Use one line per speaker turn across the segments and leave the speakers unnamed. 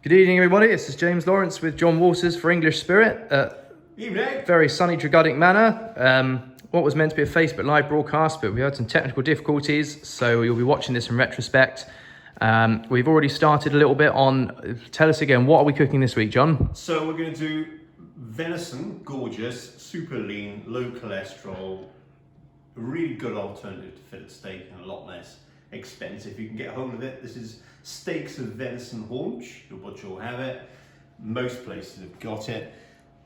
Good evening, everybody. This is James Lawrence with John Waters for English Spirit at
Evening.
very sunny Treguddick Manor. What was meant to be a Facebook Live broadcast, but we had some technical difficulties, so you'll be watching this in retrospect. We've already started a little bit on... Tell us again, what are we cooking this week, John?
So we're going to do venison, gorgeous, super lean, low cholesterol, a really good alternative to fillet steak and a lot less expensive. You can get hold of it. This is steaks of venison haunch. Your butcher will have it. Most places have got it.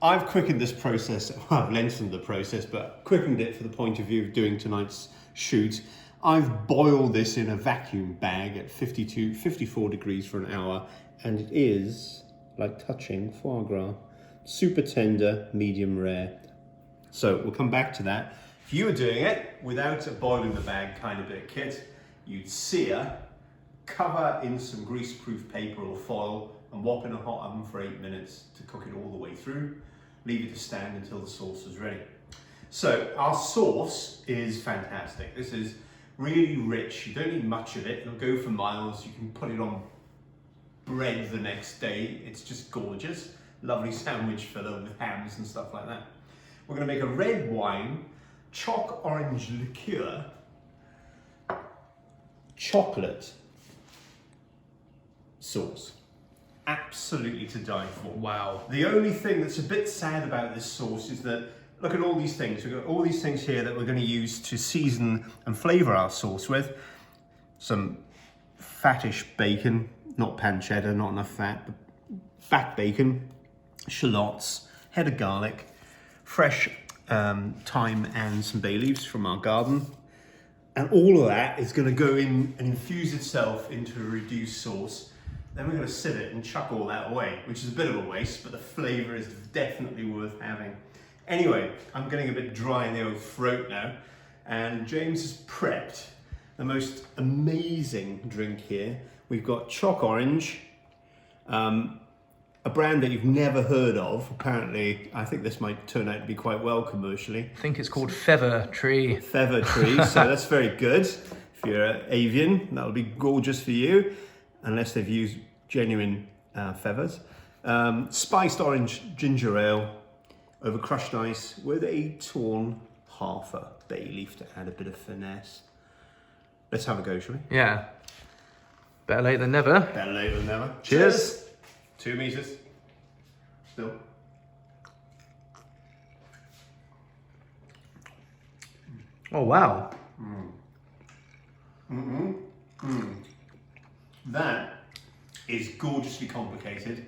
I've quickened this process, well, I've lengthened the process, but quickened it for the point of view of doing tonight's shoot. I've boiled this in a vacuum bag at 54 degrees for an hour, and it is like touching foie gras. Super tender, medium rare. So we'll come back to that. If you were doing it without a boil in the bag kind of bit of kit, you'd sear, cover in some grease-proof paper or foil, and whop in a hot oven for 8 minutes to cook it all the way through. Leave it to stand until the sauce is ready. So our sauce is fantastic. This is really rich. You don't need much of it. It'll go for miles. You can put it on bread the next day. It's just gorgeous. Lovely sandwich filler with hams and stuff like that. We're going to make a red wine, Chocolate Orange Liqueur, chocolate sauce. Absolutely to die for.
Wow.
The only thing that's a bit sad about this sauce is that, look at all these things. We've got all these things here that we're going to use to season and flavour our sauce with. Some fattish bacon, not pan cheddar, not enough fat, but fat bacon, shallots, head of garlic, fresh thyme and some bay leaves from our garden. And all of that is going to go in and infuse itself into a reduced sauce. Then we're going to sieve it and chuck all that away, which is a bit of a waste, but the flavour is definitely worth having. Anyway, I'm getting a bit dry in the old throat now, and James has prepped the most amazing drink here. We've got Choc Orange, a brand that you've never heard of. Apparently, I think this might turn out to be quite well commercially.
I think it's called Feather Tree.
Feather Tree, so that's very good. If you're an avian, that'll be gorgeous for you. Unless they've used genuine feathers. Spiced orange ginger ale over crushed ice with a torn half a bay leaf to add a bit of finesse. Let's have a go, shall we?
Yeah. Better late than never.
Better late than never.
Cheers.
2 meters. Still.
Oh, wow.
That is gorgeously complicated.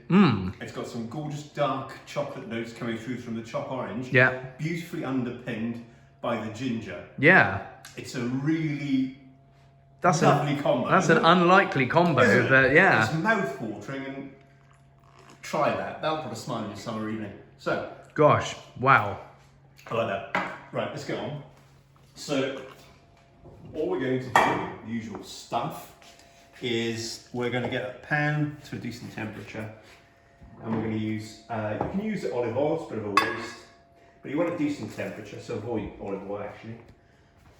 It's got some gorgeous dark chocolate notes coming through from the Choc Orange.
Yeah.
Beautifully underpinned by the ginger.
Yeah.
It's a really
That's
lovely combo.
That's an unlikely combo,
Isn't it?
but yeah.
It's mouth-watering, and try that. That'll put a smile on your summer evening. So,
Gosh, wow.
I like that. Right, let's get on. So, all we're going to do, the usual stuff, is we're going to get a pan to a decent temperature, and we're going to use, you can use olive oil, it's a bit of a waste, but you want a decent temperature, so avoid olive oil actually.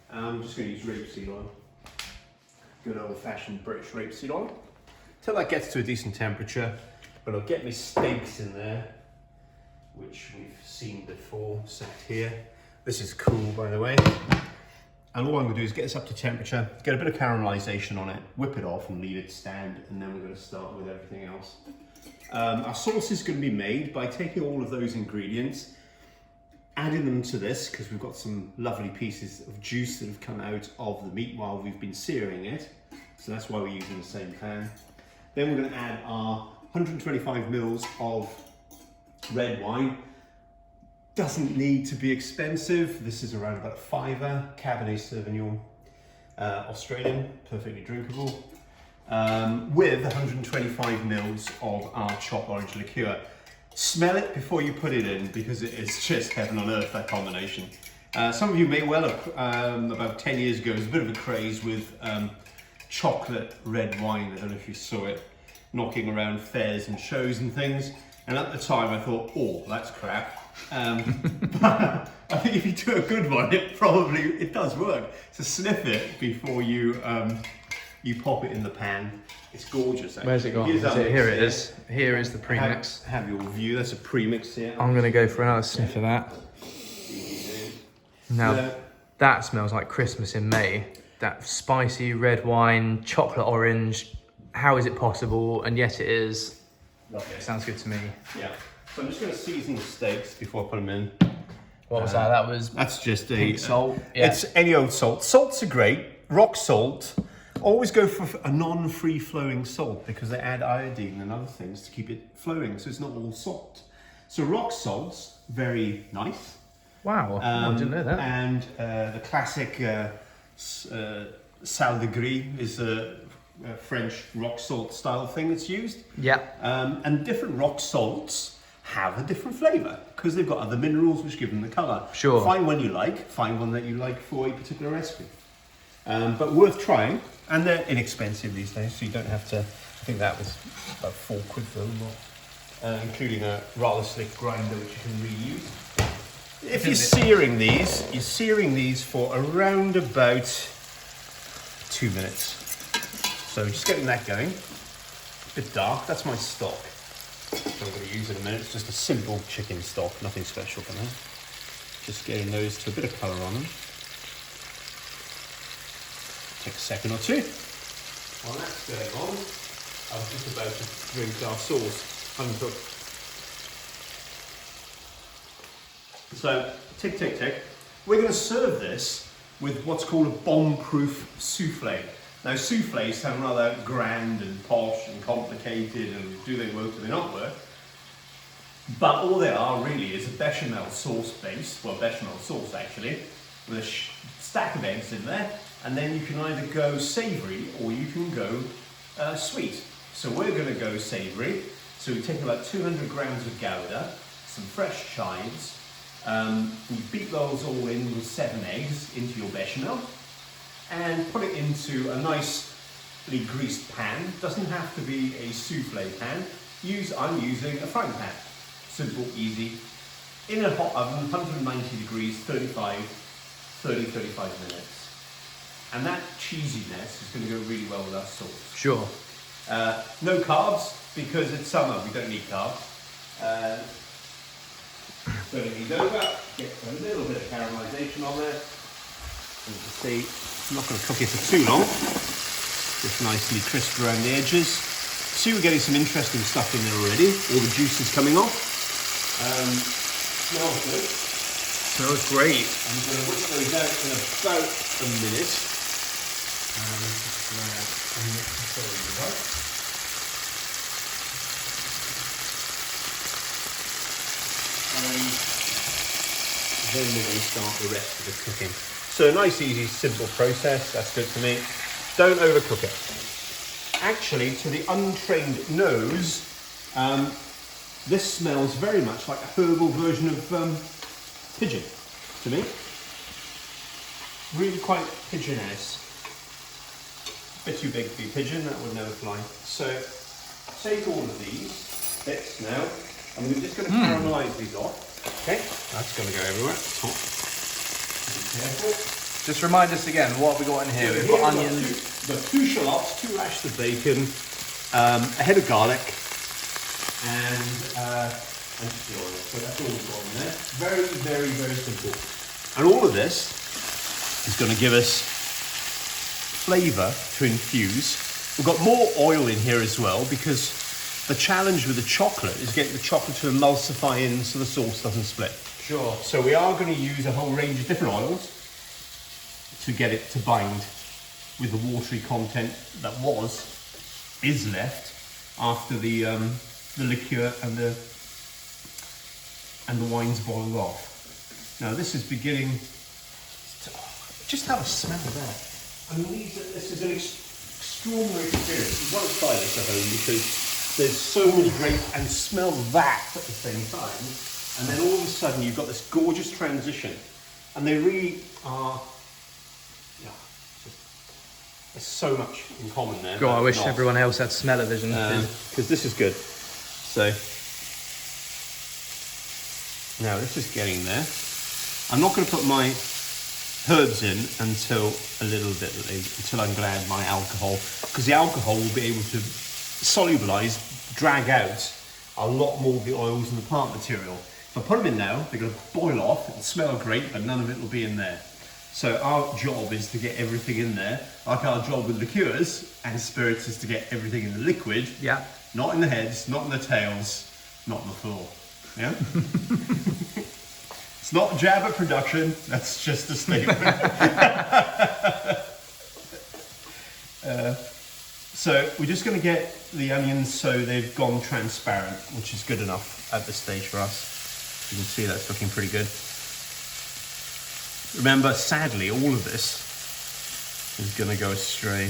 I'm just going to use rapeseed oil, good old-fashioned British rapeseed oil. Till that gets to a decent temperature, but I'll get my steaks in there, which we've seen before, set here. This is cool, by the way. And all I'm going to do is get this up to temperature, get a bit of caramelization on it, whip it off and leave it stand, and then we're going to start with everything else. Our sauce is going to be made by taking all of those ingredients, adding them to this, because we've got some lovely pieces of juice that have come out of the meat while we've been searing it. So that's why we're using the same pan. Then we're going to add our 125 mils of red wine. Doesn't need to be expensive. This is around about a £5, Cabernet Sauvignon, Australian, perfectly drinkable, with 125 mils of our Choc Orange Liqueur. Smell it before you put it in, because it is just heaven on earth, that combination. Some of you may well have, about 10 years ago, there was a bit of a craze with chocolate red wine. I don't know if you saw it knocking around fairs and shows and things. And at the time I thought, oh, that's crap. But I think if you do a good one, it does work. So sniff it before you You pop it in the pan. It's gorgeous. Actually.
Where's it gone?
Here's our mix
Here it is. Here is the premix.
Have your view. That's a premix here.
I'm gonna go for another sniff of that. Now that smells like Christmas in May. That spicy red wine, chocolate orange. How is it possible? And yet it is.
Lovely.
Sounds good to me.
Yeah. So I'm just going to season the steaks before I put them in.
What was that? That was
That's just
pink salt. Yeah.
It's any old salt. Salts are great. Rock salt. Always go for a non-free flowing salt because they add iodine and other things to keep it flowing, so it's not all salt. So rock salt's very nice.
Wow, I didn't know that.
And the classic sal de gris is a French rock salt style thing that's used.
Yeah.
And different rock salts have a different flavour because they've got other minerals which give them the colour.
Sure.
Find one you like, find one that you like for a particular recipe. But worth trying, and they're inexpensive these days, so you don't have to. I think that was about £4 for a lot, including a rather slick grinder which you can reuse. If you're searing these for around about 2 minutes. So just getting that going. A bit dark, that's my stock. So I'm going to use in a minute. It's just a simple chicken stock, nothing special for now. Just getting those to a bit of colour on them. Take a second or two. While that's going on, I was just about to drink our sauce, uncooked. So, tick, tick, tick. We're going to serve this with what's called a bomb-proof soufflé. Now, soufflés sound rather grand and posh and complicated, and do they work, do they not work? But all they are really is a bechamel sauce base, well, bechamel sauce actually, with a stack of eggs in there, and then you can either go savoury or you can go sweet. So we're going to go savoury. So we take about 200 grams of gouda, some fresh chives. We beat those all in with 7 eggs into your bechamel and put it into a nicely greased pan. Doesn't have to be a souffle pan. I'm using a frying pan. Simple, easy. In a hot oven, 190 degrees, 30-35 minutes. And that cheesiness is going to go really well with our sauce.
Sure.
No carbs, because it's summer, we don't need carbs. Turn these over, get a little bit of caramelization on there. And you can see, I'm not going to cook it for too long. Just nicely crisp around the edges. See, we're getting some interesting stuff in there already. All the juice is coming off. Smells good.
Smells great.
I'm going to whisk those out in about a minute. Then we're going to start the rest of the cooking. So a nice, easy, simple process. That's good for me. Don't overcook it. Actually, to the untrained nose, this smells very much like a herbal version of pigeon to me. Really quite pigeon-esque. A bit too big to be pigeon, that would never fly. So take all of these bits now. I'm just going to caramelise these off. Okay, that's going to go everywhere. Hot. Be careful.
Just remind us again, what have we got in here? We've got onions.
We've got 2 shallots, 2 rashers of bacon, a head of garlic, and the oil. So that's all we've got in there. Very, very, very simple. And all of this is going to give us flavour to infuse. We've got more oil in here as well because the challenge with the chocolate is getting the chocolate to emulsify in so the sauce doesn't split.
Sure.
So we are going to use a whole range of different oils to get it to bind with the watery content that is left after the liqueur and the wines boiled off. Now this is beginning to, just have a smell of that. I mean, this is an extraordinary experience. You want to try this at home because there's so many great, and smell that at the same time, and then all of a sudden you've got this gorgeous transition, and they really are, there's so much in common there.
God, I wish everyone else had smell-o-vision.
Because this is good. So, now this is getting there. I'm not going to put my herbs in until a little bit late, until I'm going to add my alcohol, because the alcohol will be able to solubilize, drag out a lot more of the oils and the plant material. If I put them in now, they're going to boil off, it'll smell great, but none of it will be in there. So our job is to get everything in there. Like our job with liqueurs and spirits is to get everything in the liquid,
Yeah.
not in the heads, not in the tails, not on the floor. Yeah? It's not a jab at production, that's just a statement. So we're just going to get the onions so they've gone transparent, which is good enough at this stage for us. You can see that's looking pretty good. Remember, sadly, all of this is going to go astray,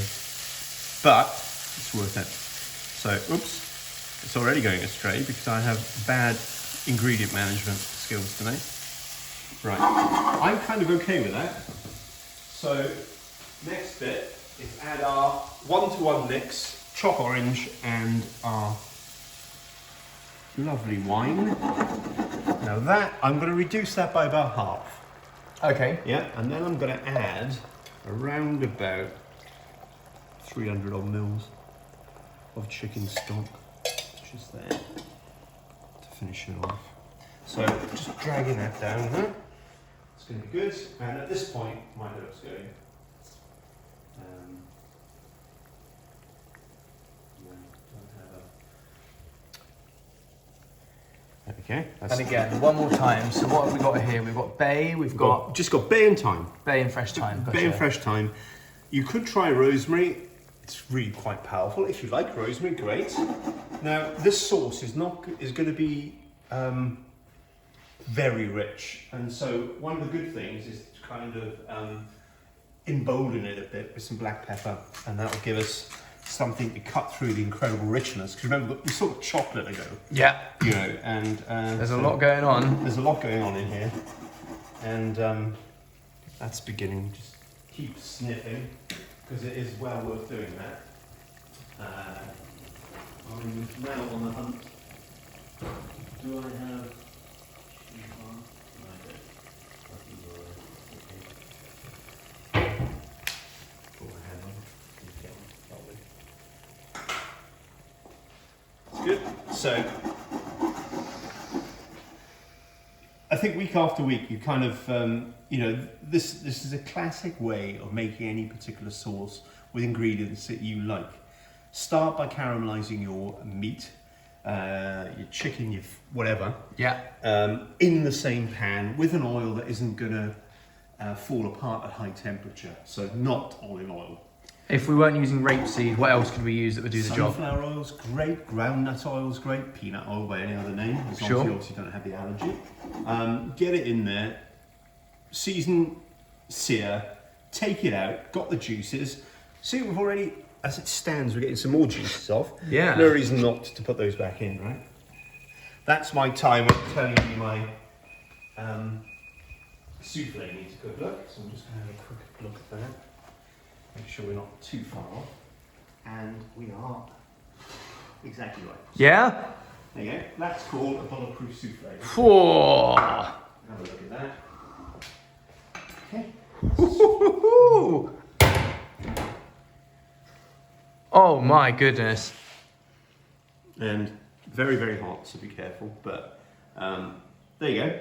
but it's worth it. So, oops, it's already going astray because I have bad ingredient management skills today. Right, I'm kind of okay with that. So, next bit is add our 1-to-1 mix, chocolate orange and our lovely wine. Now that, I'm going to reduce that by about half.
Okay.
Yeah, and then I'm going to add around about 300 odd mils of chicken stock, just there, to finish it off. So just dragging that down there. It's going to be good. And at this point, my herbs going. Okay.
And again, one more time. So what have we got here? We've got bay. We've got
just got bay and thyme.
bay and fresh thyme. Gotcha.
Bay and fresh thyme. You could try rosemary. It's really quite powerful. If you like rosemary, great. Now this sauce is going to be very rich, and so one of the good things is to kind of embolden it a bit with some black pepper, and that will give us something to cut through the incredible richness. Because remember, we saw chocolate ago.
Yeah.
You know, and
there's a lot going on.
There's a lot going on in here, and that's beginning. Just keep sniffing, because it is well worth doing that. I'm now on the hunt. Do I have? Good. So, I think week after week, you kind of, you know, this is a classic way of making any particular sauce with ingredients that you like. Start by caramelizing your meat, your chicken, your whatever.
Yeah.
In the same pan with an oil that isn't gonna fall apart at high temperature. So not olive oil.
If we weren't using rapeseed, what else could we use that would do the job?
Sunflower oil's great, groundnut oil's great, peanut oil by any other name, as long as you obviously don't have the allergy. Get it in there, season, sear, take it out, got the juices. See, we've already, as it stands, we're getting some more juices off.
Yeah.
No reason not to put those back in, right? That's my time of telling you my souffle needs a good look, so I'm just going to have a quick look at that. Make sure we're not too far off. And we are exactly right.
Yeah?
There you go. That's called a bulletproof souffle.
Whoa.
Have a look at that. Okay.
Oh my goodness.
And very, very hot, so be careful. But there you go.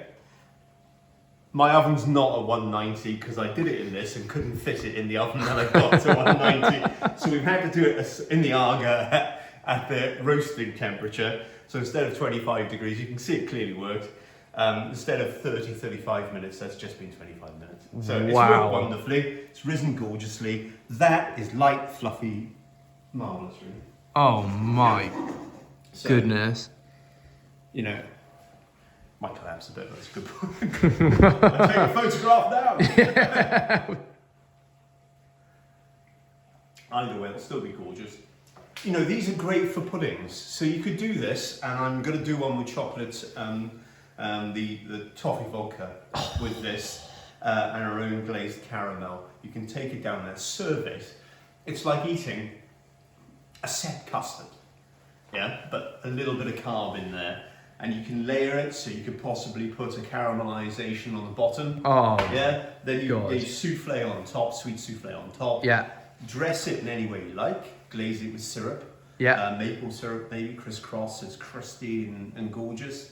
My oven's not at 190 because I did it in this and couldn't fit it in the oven that I got to 190. So we've had to do it in the Aga at the roasting temperature. So instead of 25 degrees, you can see it clearly worked. Instead of 35 minutes, that's just been 25 minutes. So it's worked wonderfully. It's risen gorgeously. That is light, fluffy, marvellous, really.
Oh my goodness.
You know, might collapse a bit, but it's a good point. I'll take a photograph now. Either way, it'll still be gorgeous. You know, these are great for puddings. So you could do this, and I'm going to do one with chocolate, the toffee vodka with this, and our own glazed caramel. You can take it down there, serve it. It's like eating a set custard, yeah, but a little bit of carb in there. and you can layer it, so you could possibly put a caramelization on the bottom.
Oh,
yeah. Then you
God.
souffle on top, sweet souffle on top.
Yeah.
Dress it in any way you like. Glaze it with syrup.
Yeah.
Maple syrup, maybe crisscross. It's crusty and gorgeous.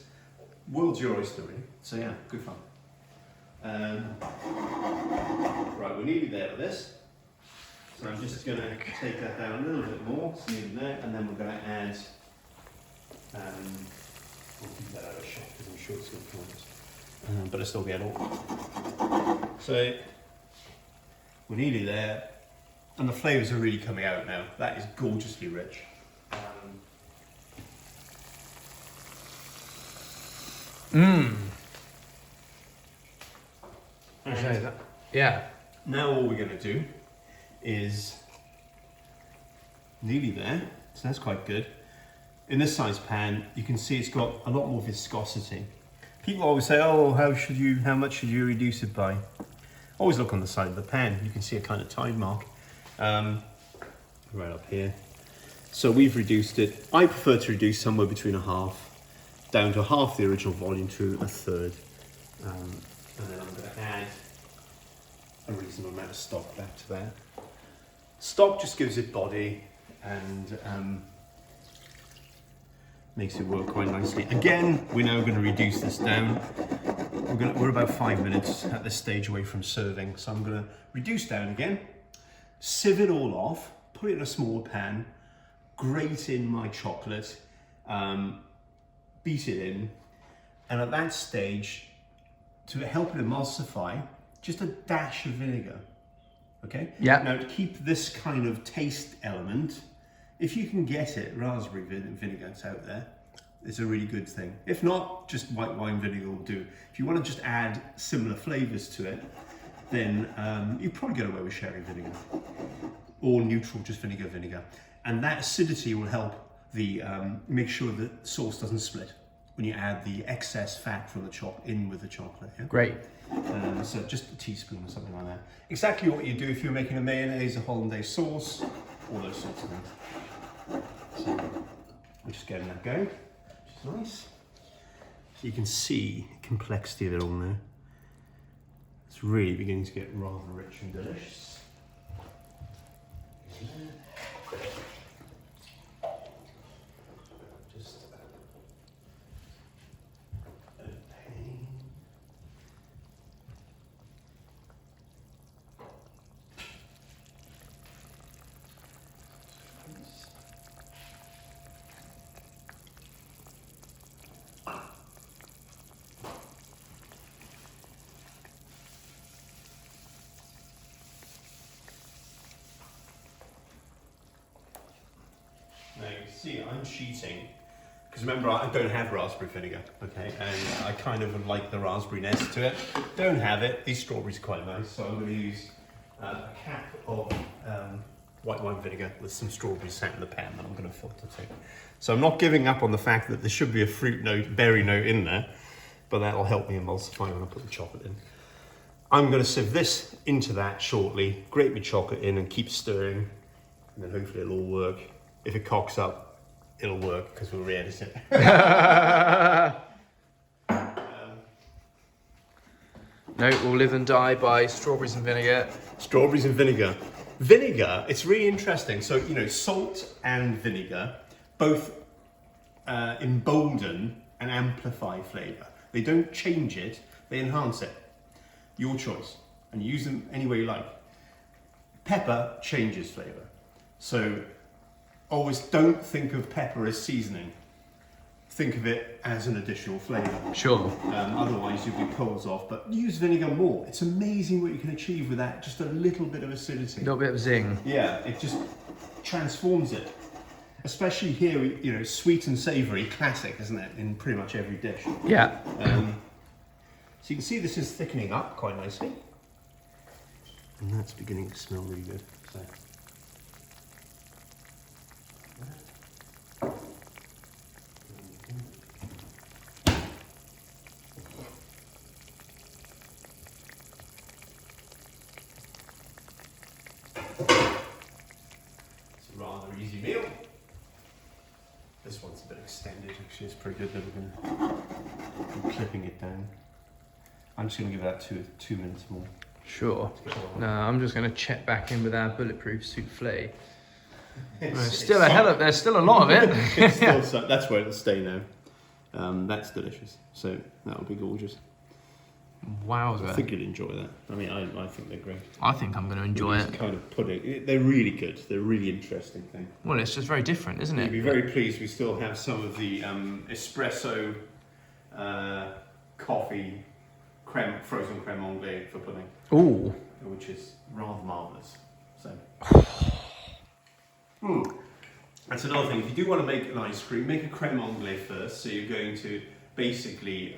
World's your oyster, really. So yeah, good fun. Right, we're nearly there with this. So I'm just going to take that down a little bit more, see in there, and then we're going to add. We'll keep that out of shot because I'm sure it's going to come out. But I still get all. So we're nearly there, and the flavours are really coming out now. That is gorgeously rich.
Yeah.
Now all we're going to do is nearly there, so that's quite good. In this size pan, you can see it's got a lot more viscosity. People always say, "Oh, how much should you reduce it by?" Always look on the side of the pan. You can see a kind of tide mark right up here. So we've reduced it. I prefer to reduce somewhere between a half down to half the original volume to a third, and then I'm going to add a reasonable amount of stock back to that. Stock just gives it body and makes it work quite nicely. Again, we're now going to reduce this down. We're about 5 minutes at this stage away from serving, so I'm going to reduce down again, sieve it all off, put it in a small pan, grate in my chocolate, beat it in, and at that stage, to help it emulsify, just a dash of vinegar. Okay?
Yeah.
Now, to keep this kind of taste element, if you can get it, raspberry vinegar, it's out there. It's a really good thing. If not, just white wine vinegar will do. If you want to just add similar flavours to it, then you probably get away with sherry vinegar or neutral, just vinegar. And that acidity will help the make sure the sauce doesn't split when you add the excess fat from the chocolate in with the chocolate. Yeah?
Great.
So just a teaspoon or something like that. Exactly what you do if you're making a mayonnaise, a hollandaise sauce, all those sorts of things. So we're just getting that going, which is nice. So you can see the complexity of it all now. It's really beginning to get rather rich and delicious. Just now you can see I'm cheating because remember I don't have raspberry vinegar, okay, and I kind of would like the raspberry-ness to it. Don't have it. These strawberries are quite nice, so I'm going to use a cap of white wine vinegar with some strawberries sat in the pan that I'm going to filter too. So I'm not giving up on the fact that there should be a fruit note, berry note in there, but that'll help me emulsify when I put the chocolate in. I'm going to sieve this into that shortly, grate my chocolate in and keep stirring, and then hopefully it'll all work. If it cocks up, it'll work because we'll re-edit it.
No, we'll live and die by strawberries and vinegar.
Strawberries and vinegar. Vinegar, it's really interesting. So, you know, salt and vinegar both embolden and amplify flavour. They don't change it, they enhance it. Your choice. And you use them any way you like. Pepper changes flavour. So always don't think of pepper as seasoning. Think of it as an additional flavour.
Sure.
Otherwise you'll be coals off, but use vinegar more. It's amazing what you can achieve with that, just a little bit of acidity.
A little bit of zing.
Yeah, it just transforms it. Especially here, you know, sweet and savoury, classic, isn't it, in pretty much every dish.
Yeah.
So you can see this is thickening up quite nicely. And that's beginning to smell really good. So. It's a rather easy meal. This one's a bit of extended. Actually, it's pretty good that we're going to be clipping it down. I'm just going to give that 2 minutes more.
Sure. No, I'm just going to check back in with our bulletproof soufflé. There's still a lot of it.
It's still, that's where it'll stay now. That's delicious. So that will be gorgeous.
Wowza.
I think you'd enjoy that. I mean, I think they're great.
I think I'm going to enjoy it.
Kind of pudding. They're really good. They're a really interesting thing.
Well, it's just very different, isn't it?
You'd be very pleased we still have some of the espresso coffee frozen creme anglaise for pudding.
Ooh.
Which is rather marvellous. So. That's another thing. If you do want to make an ice cream, make a creme anglaise first. So you're going to basically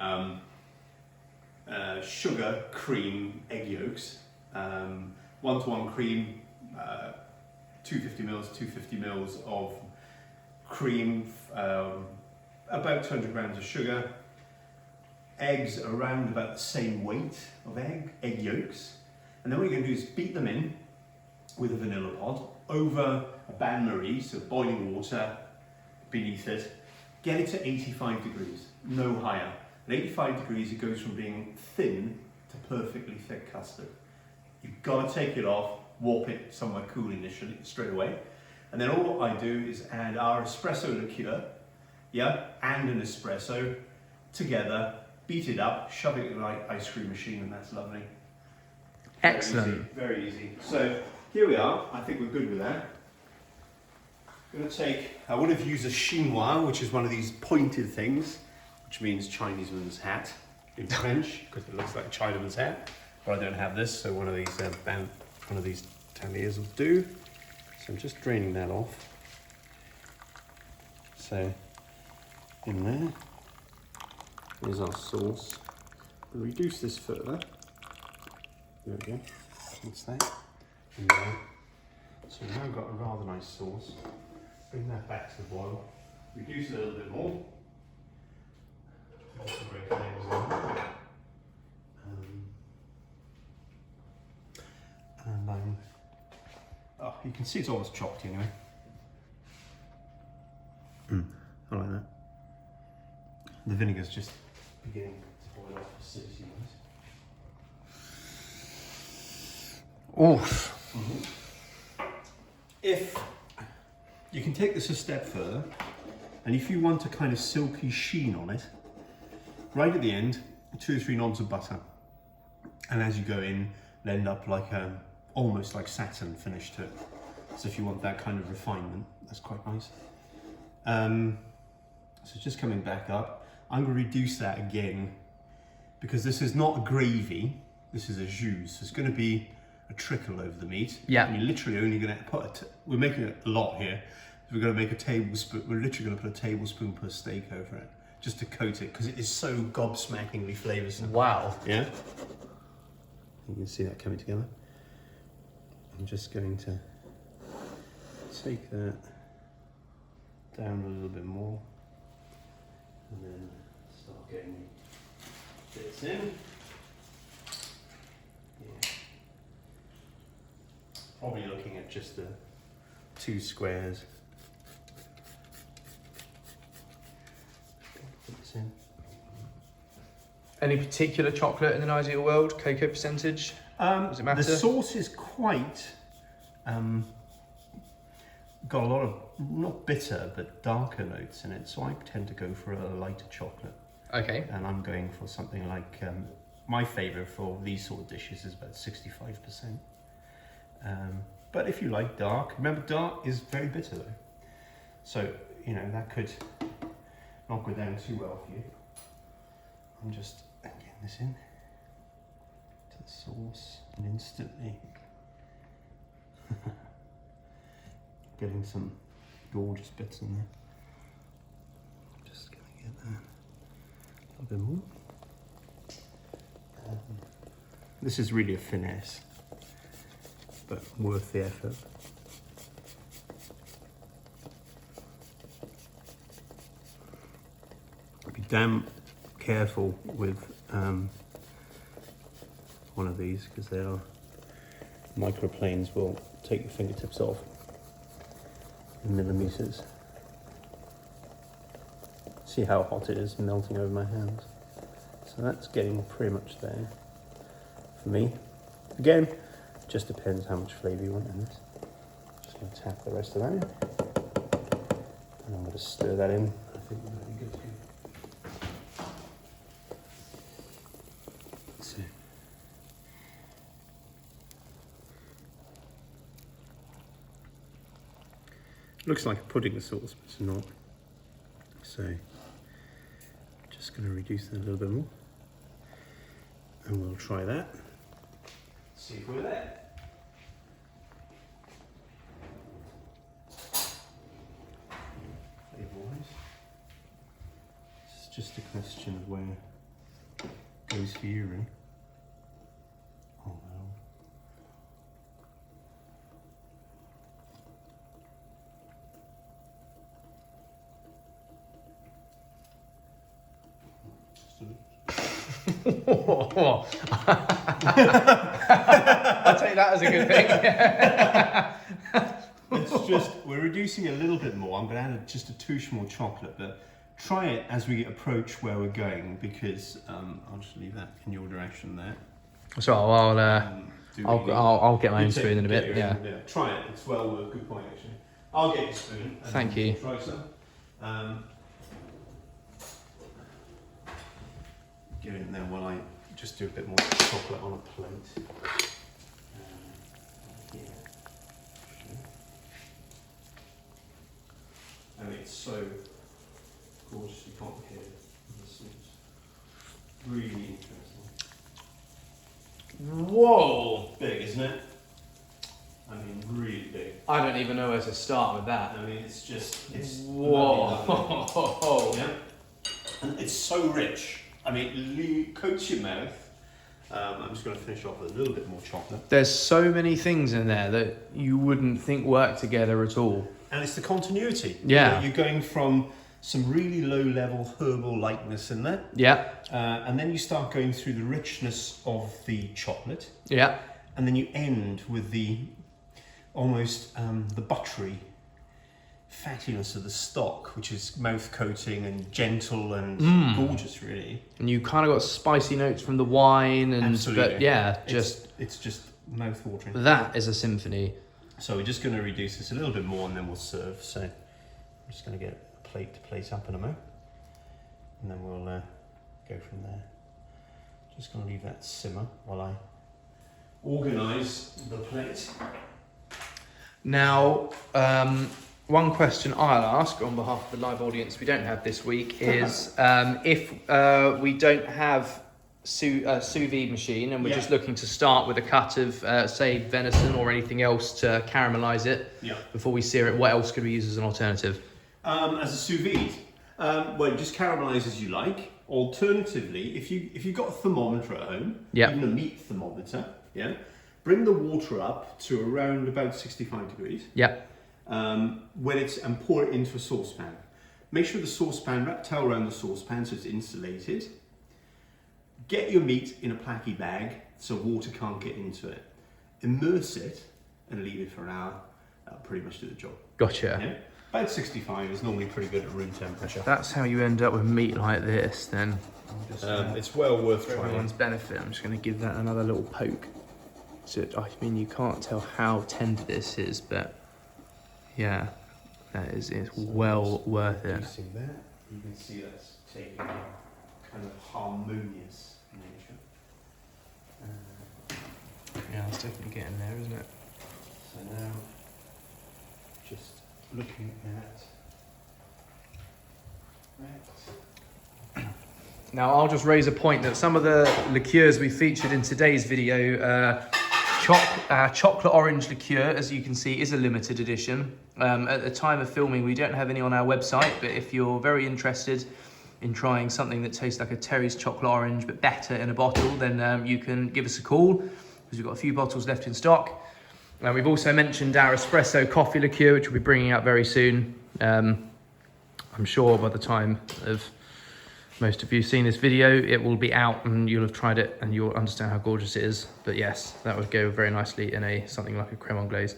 sugar, cream, egg yolks, 1-to-1 cream, 250 mils of cream, about 200 grams of sugar, eggs around about the same weight of egg yolks, and then what you're going to do is beat them in with a vanilla pod over a bain-marie, so boiling water beneath it. Get it to 85 degrees, no higher. At 85 degrees, it goes from being thin to perfectly thick custard. You've got to take it off, warp it somewhere cool initially, straight away. And then all I do is add our espresso liqueur, and an espresso together, beat it up, shove it in an ice cream machine, and that's lovely.
Excellent.
Very easy. So here we are. I think we're good with that. I'm going to take, I would have used a chinois, which is one of these pointed things, which means Chinese man's hat in French, because it looks like a Chinaman's hat. But I don't have this, so one of these tagliers will do. So I'm just draining that off. So in there is our sauce. We'll reduce this further. There we go. What's that? In there. So we've now got a rather nice sauce. Bring that back to the boil. Reduce it a little bit more. Some great flavours in there. You can see it's almost chopped anyway. I like that. The vinegar's just beginning to boil off acidity wise.
Oof.
If you can take this a step further, and if you want a kind of silky sheen on it, right at the end, 2 or 3 nods of butter, and as you go in, it'll end up like almost like satin finish to it. So if you want that kind of refinement, that's quite nice. So just coming back up, I'm going to reduce that again because this is not a gravy, this is a jus. So it's going to be a trickle over the meat.
Yeah.
And you're literally only going to put we're making a lot here. So we're going to make a tablespoon. We're literally going to put a tablespoon per steak over it, just to coat it, because it is so gobsmackingly flavoursome.
Wow.
Yeah. You can see that coming together. I'm just going to take that down a little bit more, and then start getting bits in. Yeah. Probably looking at just the 2 squares. Put this in.
Any particular chocolate in an ideal world? Cocoa percentage? Does it matter?
The sauce is quite got a lot of not bitter but darker notes in it, so I tend to go for a lighter chocolate.
Okay.
And I'm going for something like my favourite for these sort of dishes is about 65%. But if you like dark, remember dark is very bitter though, so you know that could not go down too well for you. I'm just getting this in to the sauce and instantly getting some gorgeous bits in there. Just gonna get that a little bit more. This is really a finesse, but worth the effort. Be damn careful with one of these, because they are microplanes will take your fingertips off in millimeters. See how hot it is melting over my hands. So that's getting pretty much there for me. Again, just depends how much flavour you want in this. Just going to tap the rest of that in. And I'm going to stir that in. I think we're going to be good to go. Let's see. Looks like a pudding sauce, but it's not. So, just going to reduce that a little bit more. And we'll try that. See if we're there. Flavor-wise, it's just a question of where it goes for you, really. Oh no.
I'll take that as a good thing.
It's just, we're reducing a little bit more. I'm going to add just a touch more chocolate, but try it as we approach where we're going, because I'll just leave that in your direction there.
So I'll get my own spoon in a bit. Yeah.
Try it. It's well worth. Good point, actually. I'll get your spoon. And
Thank you.
Try some. Get it in there while I just do a bit more chocolate on a plate. Yeah. I mean, it's so gorgeously complicated. This is really interesting.
Whoa!
Big, isn't it? I mean, really big.
I don't even know where to start with that.
I mean, it's
whoa!
Yeah. And it's so rich. I mean, it coats your mouth. I'm just going to finish off with a little bit more chocolate.
There's so many things in there that you wouldn't think work together at all.
And it's the continuity.
Yeah.
You're going from some really low-level herbal lightness in there.
Yeah.
And then you start going through the richness of the chocolate.
Yeah.
And then you end with the almost the buttery fattiness of the stock, which is mouth coating and gentle and gorgeous, really.
And you kind of got spicy notes from the wine, and
absolutely.
But yeah,
it's just mouth watering.
That is a symphony.
So we're just going to reduce this a little bit more, and then we'll serve. So I'm just going to get a plate to place up in a moment, and then we'll go from there. Just going to leave that simmer while I organise the plate.
Now, one question I'll ask on behalf of the live audience we don't have this week is if we don't have sous vide machine and we're just looking to start with a cut of, say, venison or anything else to caramelise it before we sear it, what else could we use as an alternative?
As a sous vide, well, just caramelise as you like. Alternatively, if you've got a thermometer at home, even a meat thermometer, bring the water up to around about 65 degrees. And pour it into a saucepan. Make sure the saucepan, wrap a towel around the saucepan so it's insulated. Get your meat in a placky bag so water can't get into it. Immerse it and leave it for an hour. That'll pretty much do the job.
Gotcha.
Yeah? About 65 is normally pretty good at room temperature.
That's how you end up with meat like this then.
It's well worth trying.
For everyone's benefit, I'm just going to give that another little poke. So, I mean, you can't tell how tender this is, but yeah, it's well worth it.
You see that? You can see that's taking a kind of harmonious nature.
Yeah, it's definitely getting there, isn't it?
So now, just looking at that.
Now, I'll just raise a point that some of the liqueurs we featured in today's video, Chocolate Orange Liqueur, as you can see, is a limited edition. At the time of filming, we don't have any on our website, but if you're very interested in trying something that tastes like a Terry's Chocolate Orange, but better in a bottle, then you can give us a call, because we've got a few bottles left in stock. We've also mentioned our espresso coffee liqueur, which we'll be bringing out very soon. I'm sure by the time of most of you seen this video, it will be out and you'll have tried it and you'll understand how gorgeous it is. But yes, that would go very nicely in something like a creme anglaise.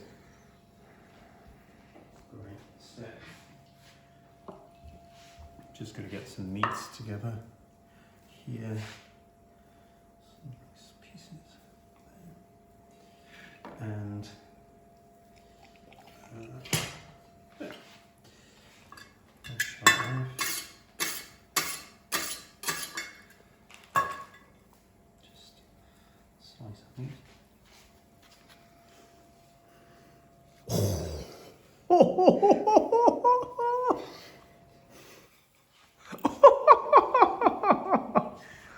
just going to get some meats together here. Some nice pieces. And there. Just slice of meat.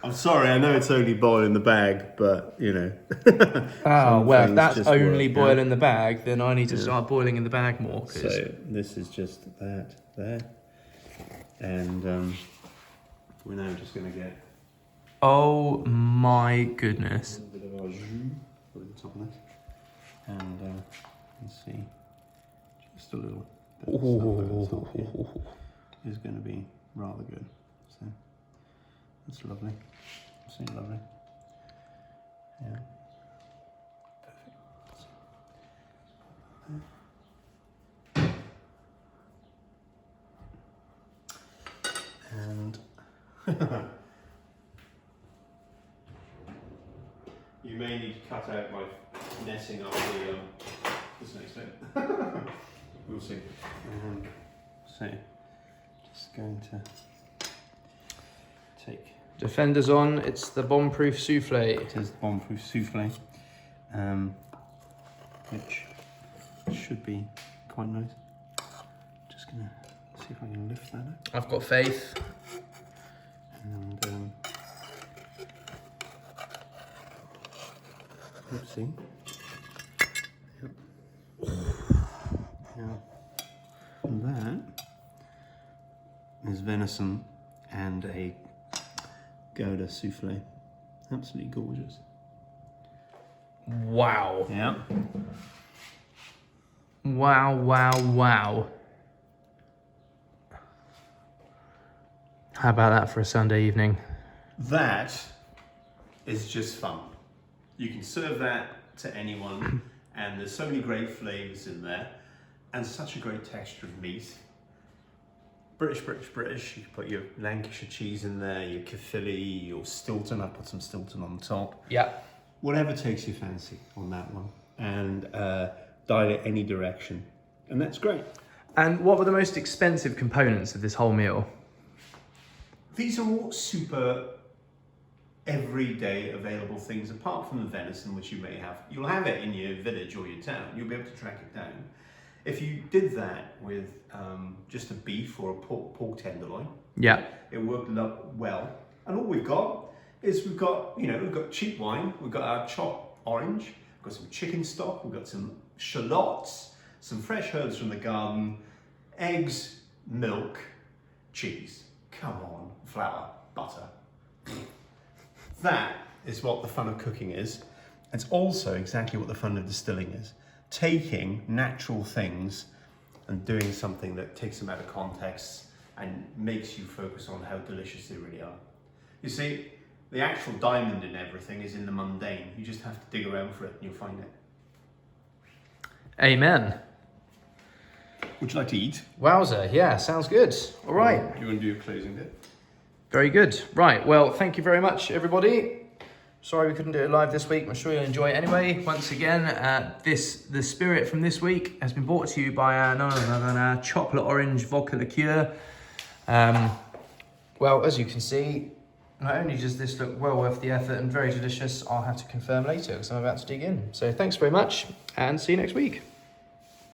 I'm sorry, I know it's only boil in the bag, but you know.
Oh, well, if that's only
work,
boil in the bag, then I need to start boiling in the bag more.
So this is just that there. And we're now just going to get
Oh my goodness.
a bit of our jus over the top of this. And let's see, just a little bit of stuff over the top here is going to be rather good. So that's lovely. Absolutely lovely. Yeah. Perfect. And you may need to cut out my messing up this next bit. We'll see. So, just going to take.
Defenders on, it's the bomb-proof souffle.
It is the bomb-proof souffle, which should be quite nice. Just gonna see if I can lift that up.
I've got faith.
And let's see. Yep. Now, that is venison and a Gouda soufflé. Absolutely gorgeous.
Wow.
Yeah.
Wow, wow, wow. How about that for a Sunday evening?
That is just fun. You can serve that to anyone, and there's so many great flavours in there, and such a great texture of meat. British. You can put your Lancashire cheese in there, your Caerphilly, your Stilton. I put some Stilton on the top.
Yeah.
Whatever takes your fancy on that one, and dial it any direction, and that's great.
And what were the most expensive components of this whole meal?
These are all super everyday available things, apart from the venison, which you may have. You'll have it in your village or your town. You'll be able to track it down. If you did that with just a beef or a pork tenderloin,
Yeah.
it worked well. And all we've got is we've got cheap wine, we've got our chopped orange, we've got some chicken stock, we've got some shallots, some fresh herbs from the garden, eggs, milk, cheese. Come on, flour, butter. That is what the fun of cooking is. It's also exactly what the fun of distilling is. Taking natural things and doing something that takes them out of context and makes you focus on how delicious they really are. You see, the actual diamond in everything is in the mundane. You just have to dig around for it and you'll find it.
Amen.
Would you like to eat?
Wowza, yeah, sounds good. All right.
You want to do a closing bit?
Very good. Right, well, thank you very much, everybody. Sorry we couldn't do it live this week. I'm sure you'll enjoy it anyway. Once again, the spirit from this week has been brought to you by none other than our Chocolate Orange Vodka Liqueur. Well, as you can see, not only does this look well worth the effort and very delicious, I'll have to confirm later because I'm about to dig in. So thanks very much and see you next week.